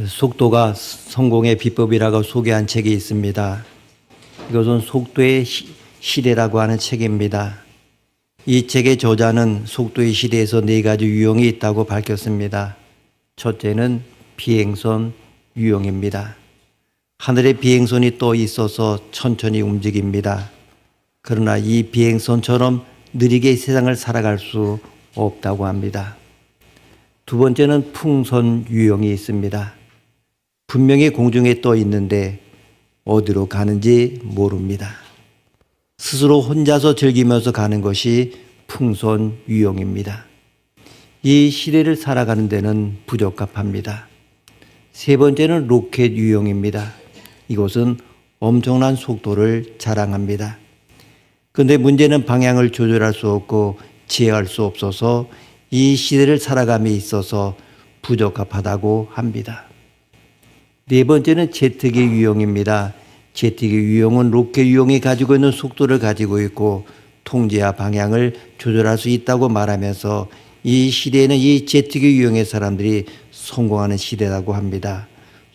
속도가 성공의 비법이라고 소개한 책이 있습니다. 이것은 속도의 시대라고 하는 책입니다. 이 책의 저자는 속도의 시대에서 4가지 유형이 있다고 밝혔습니다. 첫째는 비행선 유형입니다. 하늘에 비행선이 떠 있어서 천천히 움직입니다. 그러나 이 비행선처럼 느리게 세상을 살아갈 수 없다고 합니다. 두 번째는 풍선 유형이 있습니다. 분명히 공중에 떠 있는데 어디로 가는지 모릅니다. 스스로 혼자서 즐기면서 가는 것이 풍선 유형입니다. 이 시대를 살아가는 데는 부적합합니다. 세 번째는 로켓 유형입니다. 이것은 엄청난 속도를 자랑합니다. 그런데 문제는 방향을 조절할 수 없고 지혜할 수 없어서 이 시대를 살아감에 있어서 부적합하다고 합니다. 네 번째는 제트기 유형입니다. 제트기 유형은 로켓 유형이 가지고 있는 속도를 가지고 있고 통제와 방향을 조절할 수 있다고 말하면서 이 시대에는 이 제트기 유형의 사람들이 성공하는 시대라고 합니다.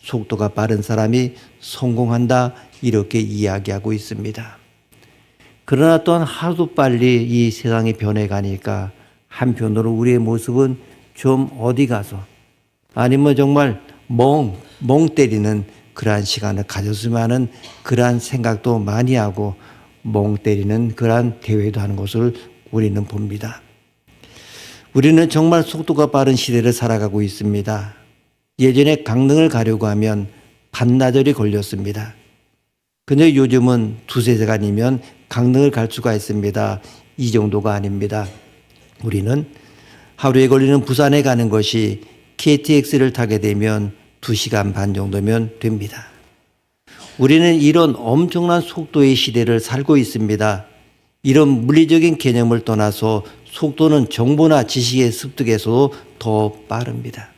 속도가 빠른 사람이 성공한다 이렇게 이야기하고 있습니다. 그러나 또한 하도 빨리 이 세상이 변해가니까 한편으로 우리의 모습은 좀 어디 가서 아니면 정말 멍 때리는 그러한 시간을 가졌으면 하는 그러한 생각도 많이 하고 멍 때리는 그러한 대회도 하는 것을 우리는 봅니다. 우리는 정말 속도가 빠른 시대를 살아가고 있습니다. 예전에 강릉을 가려고 하면 반나절이 걸렸습니다. 근데 요즘은 2-3시간이면 강릉을 갈 수가 있습니다. 이 정도가 아닙니다. 우리는 하루에 걸리는 부산에 가는 것이 KTX를 타게 되면 2시간 반 정도면 됩니다. 우리는 이런 엄청난 속도의 시대를 살고 있습니다. 이런 물리적인 개념을 떠나서 속도는 정보나 지식의 습득에서도 더 빠릅니다.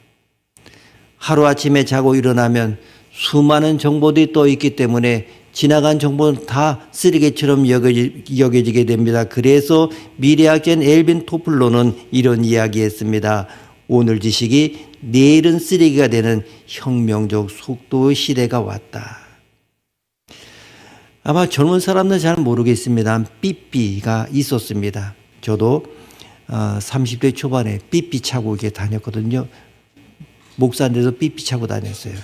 하루아침에 자고 일어나면 수많은 정보들이 떠 있기 때문에 지나간 정보는 다 쓰레기처럼 여겨지게 됩니다. 그래서 미래학자인 엘빈 토플러는 이런 이야기했습니다. 오늘 지식이 내일은 쓰레기가 되는 혁명적 속도의 시대가 왔다. 아마 젊은 사람들은 잘 모르겠습니다. 삐삐가 있었습니다. 저도 30대 초반에 삐삐 차고 이렇게 다녔거든요. 목사인데도 삐삐 차고 다녔어요.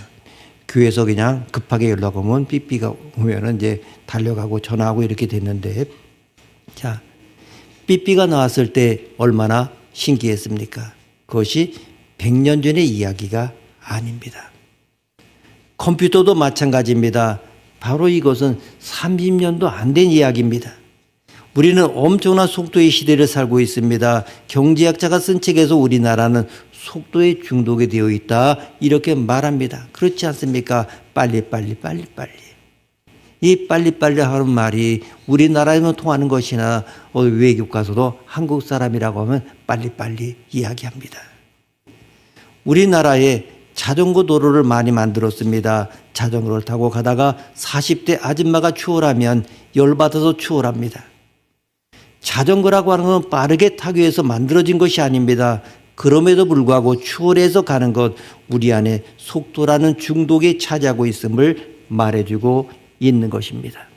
교회에서 그냥 급하게 연락 오면 삐삐가 오면은 이제 달려가고 전화하고 이렇게 됐는데, 자, 삐삐가 나왔을 때 얼마나 신기했습니까? 그것이 100년 전의 이야기가 아닙니다. 컴퓨터도 마찬가지입니다. 바로 이것은 30년도 안 된 이야기입니다. 우리는 엄청난 속도의 시대를 살고 있습니다. 경제학자가 쓴 책에서 우리나라는 속도에 중독이 되어 있다 이렇게 말합니다. 그렇지 않습니까? 빨리. 이 빨리 하는 말이 우리나라에만 통하는 것이나 외국 가서도 한국 사람이라고 하면 빨리 이야기합니다. 우리나라에 자전거 도로를 많이 만들었습니다. 자전거를 타고 가다가 40대 아줌마가 추월하면 열받아서 추월합니다. 자전거라고 하는 건 빠르게 타기 위해서 만들어진 것이 아닙니다. 그럼에도 불구하고 추월해서 가는 것, 우리 안에 속도라는 중독이 차지하고 있음을 말해주고 있는 것입니다.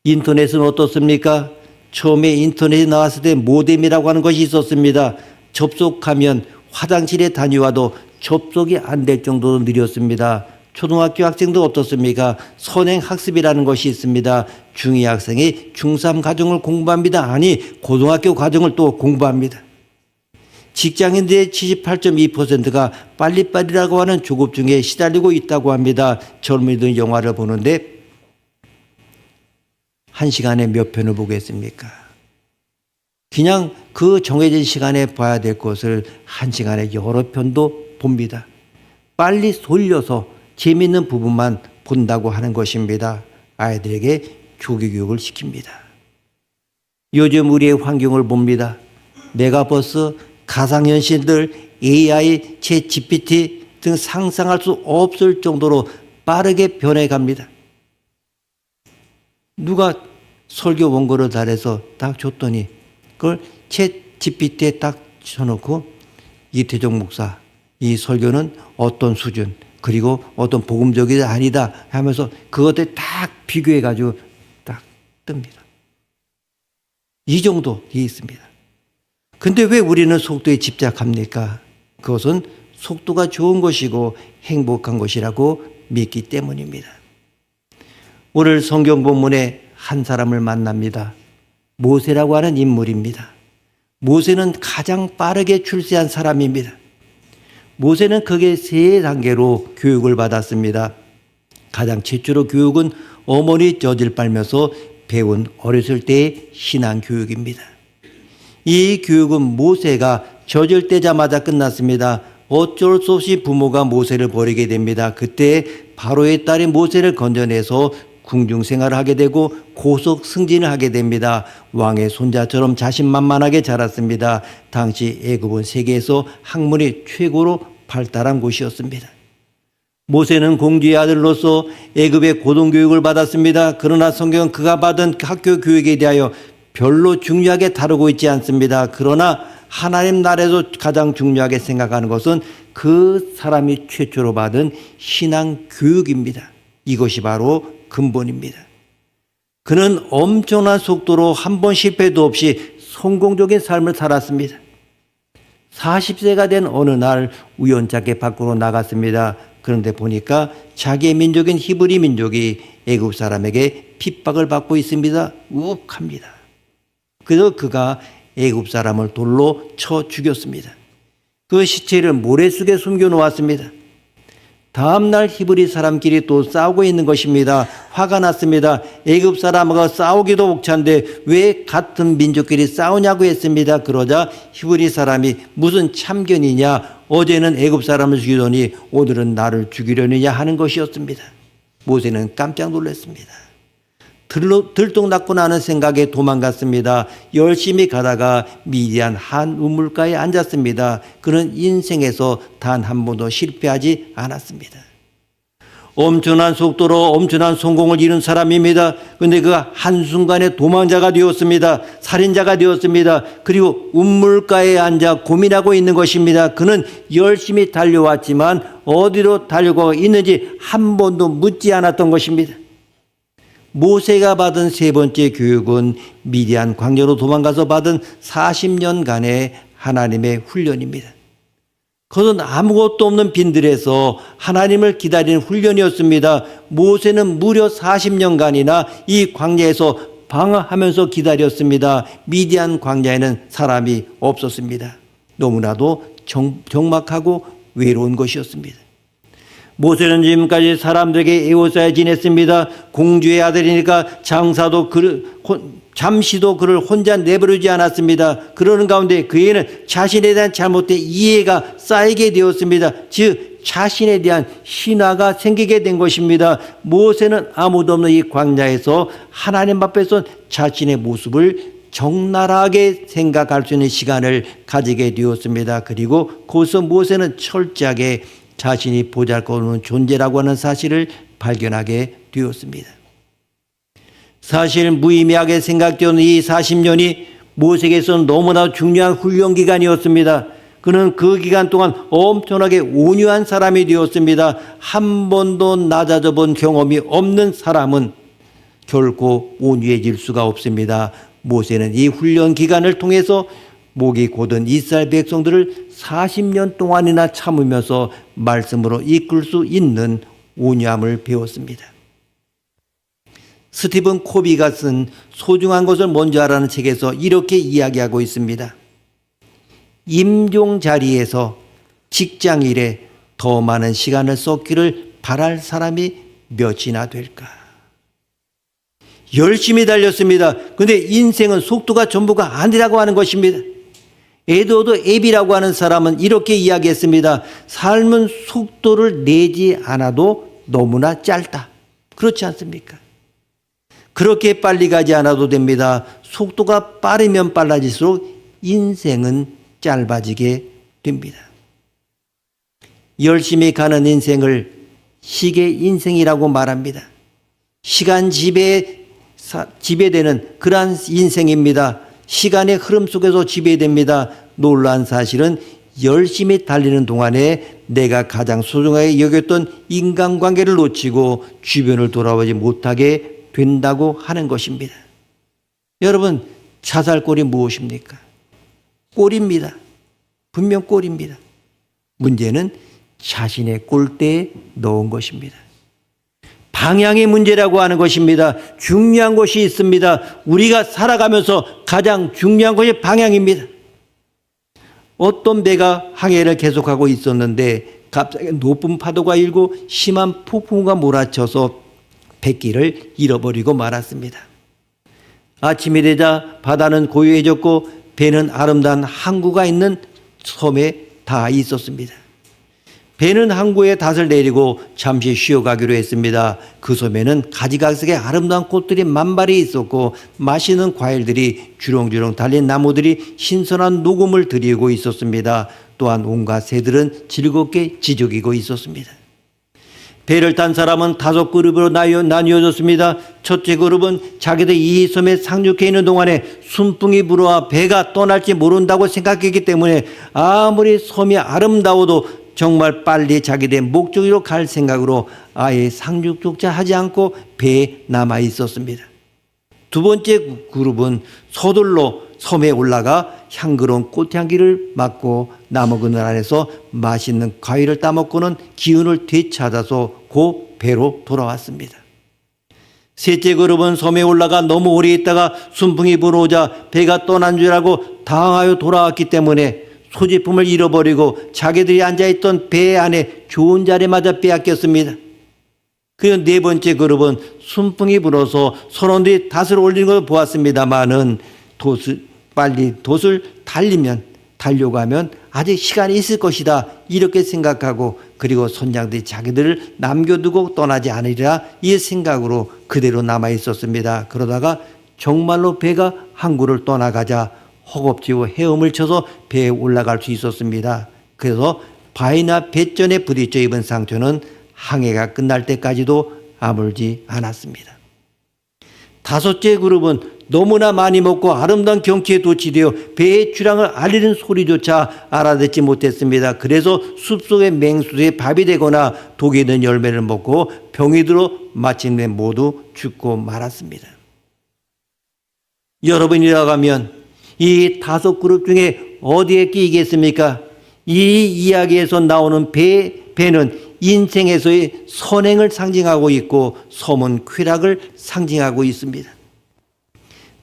인터넷은 어떻습니까? 처음에 인터넷이 나왔을 때 모뎀이라고 하는 것이 있었습니다. 접속하면 화장실에 다녀와도 접속이 안 될 정도로 느렸습니다. 초등학교 학생도 어떻습니까? 선행학습이라는 것이 있습니다. 중2 학생이 중3 과정을 공부합니다. 아니, 고등학교 과정을 또 공부합니다. 직장인들의 78.2%가 빨리라고 하는 조급증에 시달리고 있다고 합니다. 젊은이들 영화를 보는데 1시간에 몇 편을 보겠습니까? 그냥 그 정해진 시간에 봐야 될 것을 1시간에 여러 편도 봅니다. 빨리 돌려서 재미있는 부분만 본다고 하는 것입니다. 아이들에게 조기교육을 시킵니다. 요즘 우리의 환경을 봅니다. 메가버스, 가상현실들, AI, 챗GPT 등 상상할 수 없을 정도로 빠르게 변해갑니다. 누가 설교 원고를 달해서 딱 줬더니 그걸 챗GPT에 딱 쳐놓고 이태종 목사 이 설교는 어떤 수준, 그리고 어떤 복음적이다 아니다 하면서 그것들 딱 비교해가지고 딱 뜹니다. 이 정도 되어 있습니다. 근데 왜 우리는 속도에 집착합니까? 그것은 속도가 좋은 것이고 행복한 것이라고 믿기 때문입니다. 오늘 성경 본문에 한 사람을 만납니다. 모세라고 하는 인물입니다. 모세는 가장 빠르게 출세한 사람입니다. 모세는 크게 세 단계로 교육을 받았습니다. 가장 최초로 교육은 어머니 젖을 빨면서 배운 어렸을 때의 신앙 교육입니다. 이 교육은 모세가 젖을 떼자마자 끝났습니다. 어쩔 수 없이 부모가 모세를 버리게 됩니다. 그때 바로의 딸이 모세를 건져내서 궁중 생활을 하게 되고 고속 승진을 하게 됩니다. 왕의 손자처럼 자신만만하게 자랐습니다. 당시 애굽은 세계에서 학문이 최고로 발달한 곳이었습니다. 모세는 공주의 아들로서 애굽의 고등교육을 받았습니다. 그러나 성경은 그가 받은 학교 교육에 대하여 별로 중요하게 다루고 있지 않습니다. 그러나 하나님 나라에서 가장 중요하게 생각하는 것은 그 사람이 최초로 받은 신앙 교육입니다. 이것이 바로 근본입니다. 그는 엄청난 속도로 한 번 실패도 없이 성공적인 삶을 살았습니다. 40세가 된 어느 날 우연찮게 밖으로 나갔습니다. 그런데 보니까 자기의 민족인 히브리 민족이 애굽 사람에게 핍박을 받고 있습니다. 욱합니다. 그래서 그가 애굽 사람을 돌로 쳐 죽였습니다. 그 시체를 모래 속에 숨겨 놓았습니다. 다음 날 히브리 사람끼리 또 싸우고 있는 것입니다. 화가 났습니다. 애굽 사람과 싸우기도 벅찬데 왜 같은 민족끼리 싸우냐고 했습니다. 그러자 히브리 사람이 무슨 참견이냐, 어제는 애굽 사람을 죽이더니 오늘은 나를 죽이려느냐 하는 것이었습니다. 모세는 깜짝 놀랐습니다. 들통났구나 하는 생각에 도망갔습니다. 열심히 가다가 미디안 한 우물가에 앉았습니다. 그는 인생에서 단 한 번도 실패하지 않았습니다. 엄청난 속도로 엄청난 성공을 이룬 사람입니다. 그런데 그가 한순간에 도망자가 되었습니다. 살인자가 되었습니다. 그리고 우물가에 앉아 고민하고 있는 것입니다. 그는 열심히 달려왔지만 어디로 달려가고 있는지 한 번도 묻지 않았던 것입니다. 모세가 받은 세 번째 교육은 미디안 광야로 도망가서 받은 40년간의 하나님의 훈련입니다. 그것은 아무것도 없는 빈들에서 하나님을 기다리는 훈련이었습니다. 모세는 무려 40년간이나 이 광야에서 방황하면서 기다렸습니다. 미디안 광야에는 사람이 없었습니다. 너무나도 적막하고 외로운 것이었습니다. 모세는 지금까지 사람들에게 애워싸여 지냈습니다. 공주의 아들이니까 장사도 잠시도 그를 혼자 내버리지 않았습니다. 그러는 가운데 그에는 자신에 대한 잘못된 이해가 쌓이게 되었습니다. 즉 자신에 대한 신화가 생기게 된 것입니다. 모세는 아무도 없는 이 광야에서 하나님 앞에서 자신의 모습을 적나라하게 생각할 수 있는 시간을 가지게 되었습니다. 그리고 거기서 모세는 철저하게 자신이 보잘것없는 존재라고 하는 사실을 발견하게 되었습니다. 사실 무의미하게 생각되는 이 40년이 모세에게서는 너무나 중요한 훈련 기간이었습니다. 그는 그 기간 동안 엄청나게 온유한 사람이 되었습니다. 한 번도 낮아져 본 경험이 없는 사람은 결코 온유해질 수가 없습니다. 모세는 이 훈련 기간을 통해서 목이 곧은 이스라엘 백성들을 40년 동안이나 참으면서 말씀으로 이끌 수 있는 온유함을 배웠습니다. 스티븐 코비가 쓴 소중한 것을 먼저 하라는 책에서 이렇게 이야기하고 있습니다. 임종 자리에서 직장 일에 더 많은 시간을 쏟기를 바랄 사람이 몇이나 될까? 열심히 달렸습니다. 그런데 인생은 속도가 전부가 아니라고 하는 것입니다. 에드워드 앱이라고 하는 사람은 이렇게 이야기했습니다. 삶은 속도를 내지 않아도 너무나 짧다. 그렇지 않습니까? 그렇게 빨리 가지 않아도 됩니다. 속도가 빠르면 빨라질수록 인생은 짧아지게 됩니다. 열심히 가는 인생을 시계 인생이라고 말합니다. 시간 지배되는 그러한 인생입니다. 시간의 흐름 속에서 지배됩니다. 놀라운 사실은 열심히 달리는 동안에 내가 가장 소중하게 여겼던 인간관계를 놓치고 주변을 돌아보지 못하게 된다고 하는 것입니다. 여러분, 자살골이 무엇입니까? 꼴입니다. 분명 꼴입니다. 문제는 자신의 꼴대에 넣은 것입니다. 방향의 문제라고 하는 것입니다. 중요한 것이 있습니다. 우리가 살아가면서 가장 중요한 것이 방향입니다. 어떤 배가 항해를 계속하고 있었는데 갑자기 높은 파도가 일고 심한 폭풍우가 몰아쳐서 뱃길을 잃어버리고 말았습니다. 아침이 되자 바다는 고요해졌고 배는 아름다운 항구가 있는 섬에 닿아 있었습니다. 배는 항구에 닷을 내리고 잠시 쉬어가기로 했습니다. 그 섬에는 가지각색의 아름다운 꽃들이 만발히 있었고 맛있는 과일들이 주렁주렁 달린 나무들이 신선한 녹음을 드리고 있었습니다. 또한 온갖 새들은 즐겁게 지저귀고 있었습니다. 배를 탄 사람은 5그룹으로 나뉘어졌습니다. 첫째 그룹은 자기들 이 섬에 상륙해 있는 동안에 순풍이 불어와 배가 떠날지 모른다고 생각했기 때문에 아무리 섬이 아름다워도 정말 빨리 자기들 목적지로 갈 생각으로 아예 상륙조차 하지 않고 배에 남아 있었습니다. 두 번째 그룹은 서둘러 섬에 올라가 향기로운 꽃향기를 맡고 나무 그늘 아래서 맛있는 과일을 따먹고는 기운을 되찾아서 그 배로 돌아왔습니다. 셋째 그룹은 섬에 올라가 너무 오래 있다가 순풍이 불어오자 배가 떠난 줄 알고 당황하여 돌아왔기 때문에 소지품을 잃어버리고 자기들이 앉아있던 배 안에 좋은 자리마저 빼앗겼습니다. 그리고 네 번째 그룹은 순풍이 불어서 선원들이 닷을 올리는 것을 보았습니다마는 빨리 돛을 달려고 하면 아직 시간이 있을 것이다 이렇게 생각하고 그리고 선장들이 자기들을 남겨두고 떠나지 않으리라 이 생각으로 그대로 남아 있었습니다. 그러다가 정말로 배가 항구를 떠나가자 허겁지겁 헤엄을 쳐서 배에 올라갈 수 있었습니다. 그래서 바위나 배전에 부딪혀 입은 상처는 항해가 끝날 때까지도 아물지 않았습니다. 다섯째 그룹은 너무나 많이 먹고 아름다운 경치에 도취되어 배의 출항을 알리는 소리조차 알아듣지 못했습니다. 그래서 숲속의 맹수에 밥이 되거나 독이 든 열매를 먹고 병이 들어 마침내 모두 죽고 말았습니다. 여러분이라고 하면 이 5그룹 중에 어디에 끼겠습니까? 이 이야기에서 나오는 배는 인생에서의 선행을 상징하고 있고 섬은 쾌락을 상징하고 있습니다.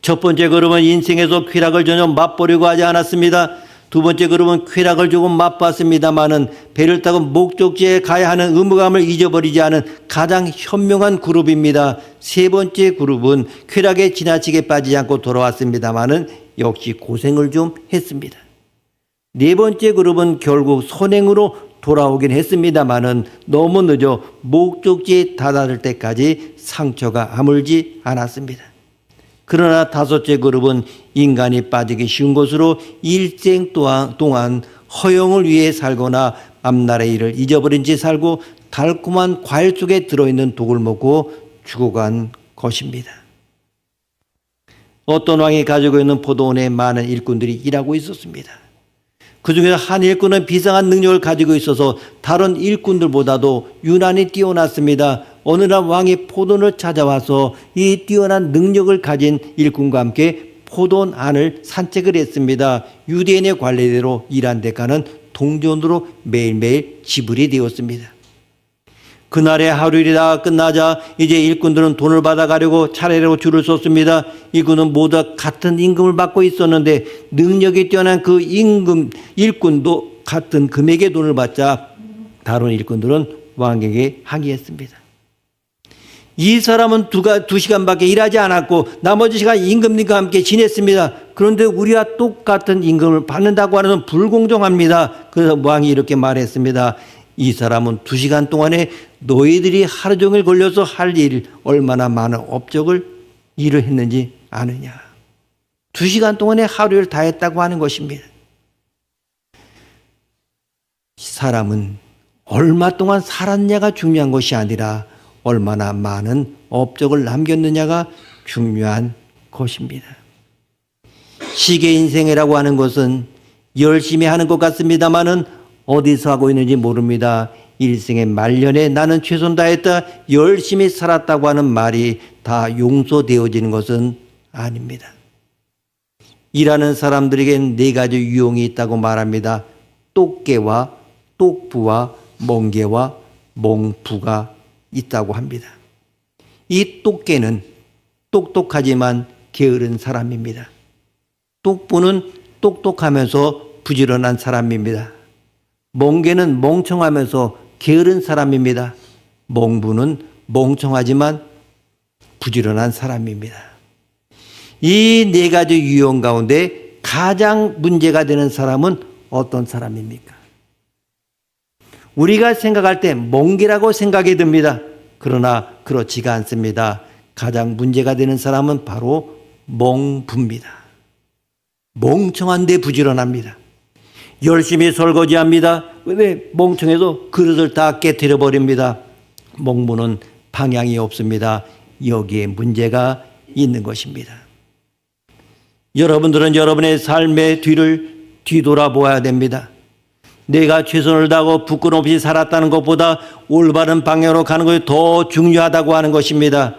첫 번째 그룹은 인생에서 쾌락을 전혀 맛보려고 하지 않았습니다. 두 번째 그룹은 쾌락을 조금 맛봤습니다마는 배를 타고 목적지에 가야 하는 의무감을 잊어버리지 않은 가장 현명한 그룹입니다. 세 번째 그룹은 쾌락에 지나치게 빠지지 않고 돌아왔습니다마는 역시 고생을 좀 했습니다. 네 번째 그룹은 결국 선행으로 돌아오긴 했습니다마는 너무 늦어 목적지에 다다를 때까지 상처가 아물지 않았습니다. 그러나 다섯째 그룹은 인간이 빠지기 쉬운 것으로 일생 동안 허영을 위해 살거나 앞날의 일을 잊어버린 채 살고 달콤한 과일 속에 들어있는 독을 먹고 죽어간 것입니다. 어떤 왕이 가지고 있는 포도원에 많은 일꾼들이 일하고 있었습니다. 그 중에서 한 일꾼은 비상한 능력을 가지고 있어서 다른 일꾼들보다도 유난히 뛰어났습니다. 어느 날 왕이 포도원을 찾아와서 이 뛰어난 능력을 가진 일꾼과 함께 포도원 안을 산책을 했습니다. 유대인의 관례대로 일한 대가는 동전으로 매일매일 지불이 되었습니다. 그날의 하루일이 다 끝나자 이제 일꾼들은 돈을 받아가려고 차례로 줄을 섰습니다. 일꾼은 모두 같은 임금을 받고 있었는데 능력이 뛰어난 그 일꾼도 같은 금액의 돈을 받자 다른 일꾼들은 왕에게 항의했습니다. 이 사람은 2시간밖에 일하지 않았고 나머지 시간 임금님과 함께 지냈습니다. 그런데 우리와 똑같은 임금을 받는다고 하는 건 불공정합니다. 그래서 왕이 이렇게 말했습니다. 이 사람은 2시간 동안에 너희들이 하루 종일 걸려서 할 일 얼마나 많은 업적을 일을 했는지 아느냐. 2시간 동안에 하루를 다 했다고 하는 것입니다. 사람은 얼마 동안 살았냐가 중요한 것이 아니라 얼마나 많은 업적을 남겼느냐가 중요한 것입니다. 시계 인생이라고 하는 것은 열심히 하는 것 같습니다마는 어디서 하고 있는지 모릅니다. 일생의 말년에 나는 최선 다했다, 열심히 살았다고 하는 말이 다 용서되어지는 것은 아닙니다. 일하는 사람들에겐 네 가지 유형이 있다고 말합니다. 똑개와 똑부와 멍개와 멍부가 있다고 합니다. 이 똑개는 똑똑하지만 게으른 사람입니다. 똑부는 똑똑하면서 부지런한 사람입니다. 멍개는 멍청하면서 게으른 사람입니다. 멍부는 멍청하지만 부지런한 사람입니다. 이 네 가지 유형 가운데 가장 문제가 되는 사람은 어떤 사람입니까? 우리가 생각할 때 멍개라고 생각이 듭니다. 그러나 그렇지가 않습니다. 가장 문제가 되는 사람은 바로 멍부입니다. 멍청한데 부지런합니다. 열심히 설거지합니다. 왜? 멍청해서 그릇을 다 깨트려 버립니다. 멍부는 방향이 없습니다. 여기에 문제가 있는 것입니다. 여러분들은 여러분의 삶의 뒤를 뒤돌아보아야 됩니다. 내가 최선을 다하고 부끄럼 없이 살았다는 것보다 올바른 방향으로 가는 것이 더 중요하다고 하는 것입니다.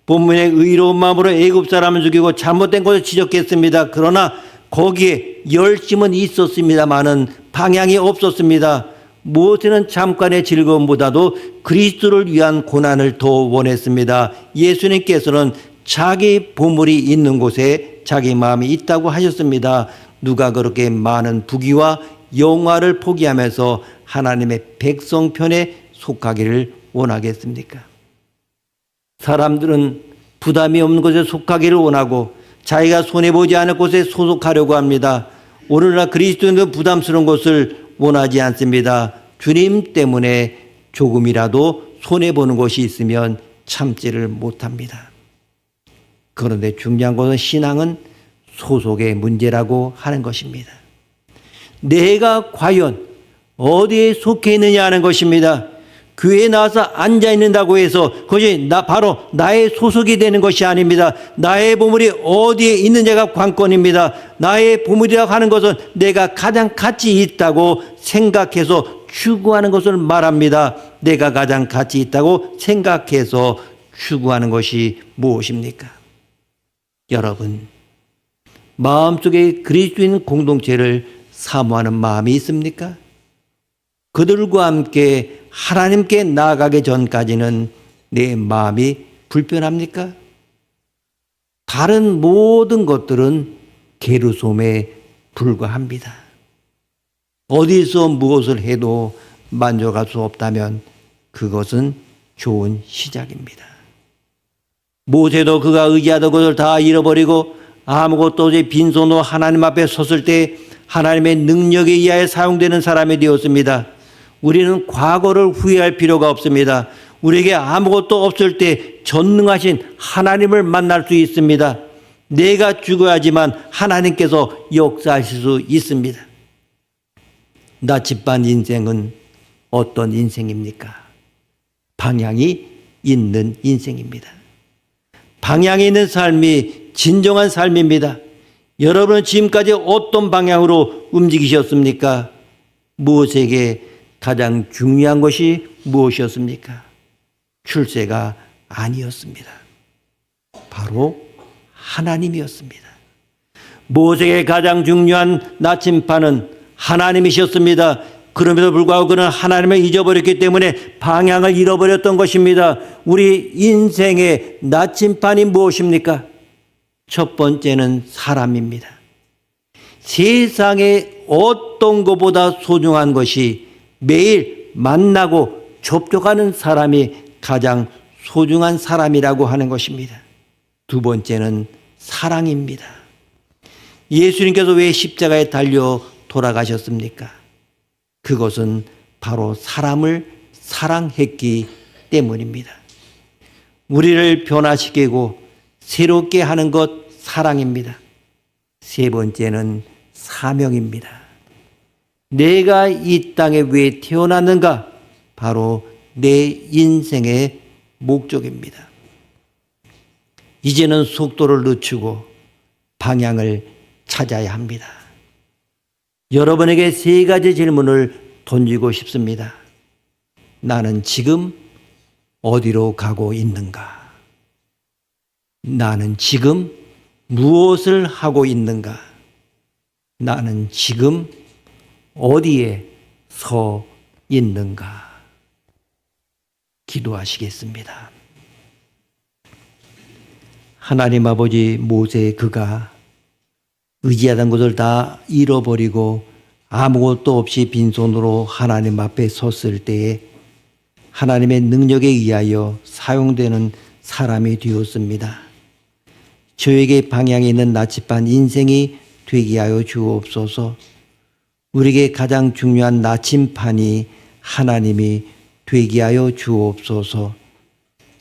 본문의 의로운 마음으로 애굽 사람을 죽이고 잘못된 것을 지적했습니다. 그러나 거기에 열심은 있었습니다마는 방향이 없었습니다. 무엇에는 잠깐의 즐거움보다도 그리스도를 위한 고난을 더 원했습니다. 예수님께서는 자기 보물이 있는 곳에 자기 마음이 있다고 하셨습니다. 누가 그렇게 많은 부귀와 영화를 포기하면서 하나님의 백성 편에 속하기를 원하겠습니까? 사람들은 부담이 없는 곳에 속하기를 원하고 자기가 손해보지 않을 곳에 소속하려고 합니다. 오늘날 그리스도인은 부담스러운 것을 원하지 않습니다. 주님 때문에 조금이라도 손해보는 것이 있으면 참지를 못합니다. 그런데 중요한 것은 신앙은 소속의 문제라고 하는 것입니다. 내가 과연 어디에 속해 있느냐 하는 것입니다. 교회에 나와서 앉아있는다고 해서 그것이 바로 나의 소속이 되는 것이 아닙니다. 나의 보물이 어디에 있느냐가 관건입니다. 나의 보물이라고 하는 것은 내가 가장 가치 있다고 생각해서 추구하는 것을 말합니다. 내가 가장 가치 있다고 생각해서 추구하는 것이 무엇입니까? 여러분, 마음속에 그리스도인 공동체를 사모하는 마음이 있습니까? 그들과 함께 하나님께 나아가기 전까지는 내 마음이 불편합니까? 다른 모든 것들은 게으름에 불과합니다. 어디서 무엇을 해도 만족할 수 없다면 그것은 좋은 시작입니다. 모세도 그가 의지하던 것을 다 잃어버리고 아무것도 없이 빈손으로 하나님 앞에 섰을 때 하나님의 능력에 의하여 사용되는 사람이 되었습니다. 우리는 과거를 후회할 필요가 없습니다. 우리에게 아무것도 없을 때 전능하신 하나님을 만날 수 있습니다. 내가 죽어야지만 하나님께서 역사하실 수 있습니다. 나침반 인생은 어떤 인생입니까? 방향이 있는 인생입니다. 방향이 있는 삶이 진정한 삶입니다. 여러분은 지금까지 어떤 방향으로 움직이셨습니까? 무엇에게 가장 중요한 것이 무엇이었습니까? 출세가 아니었습니다. 바로 하나님이었습니다. 모세에게 가장 중요한 나침반은 하나님이셨습니다. 그럼에도 불구하고 그는 하나님을 잊어버렸기 때문에 방향을 잃어버렸던 것입니다. 우리 인생의 나침반이 무엇입니까? 첫 번째는 사람입니다. 세상에 어떤 것보다 소중한 것이 매일 만나고 접촉하는 사람이 가장 소중한 사람이라고 하는 것입니다. 두 번째는 사랑입니다. 예수님께서 왜 십자가에 달려 돌아가셨습니까? 그것은 바로 사람을 사랑했기 때문입니다. 우리를 변화시키고 새롭게 하는 것 사랑입니다. 세 번째는 사명입니다. 내가 이 땅에 왜 태어났는가? 바로 내 인생의 목적입니다. 이제는 속도를 늦추고 방향을 찾아야 합니다. 여러분에게 세 가지 질문을 던지고 싶습니다. 나는 지금 어디로 가고 있는가? 나는 지금 무엇을 하고 있는가? 나는 지금 어디에 서 있는가? 기도하시겠습니다. 하나님 아버지, 모세 그가 의지하던 것을 다 잃어버리고 아무것도 없이 빈손으로 하나님 앞에 섰을 때에 하나님의 능력에 의하여 사용되는 사람이 되었습니다. 저에게 방향이 있는 나침반 인생이 되게 하여 주옵소서. 우리에게 가장 중요한 나침반이 하나님이 되게 하여 주옵소서.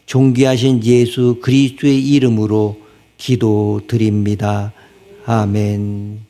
존귀하신 예수 그리스도의 이름으로 기도드립니다. 아멘.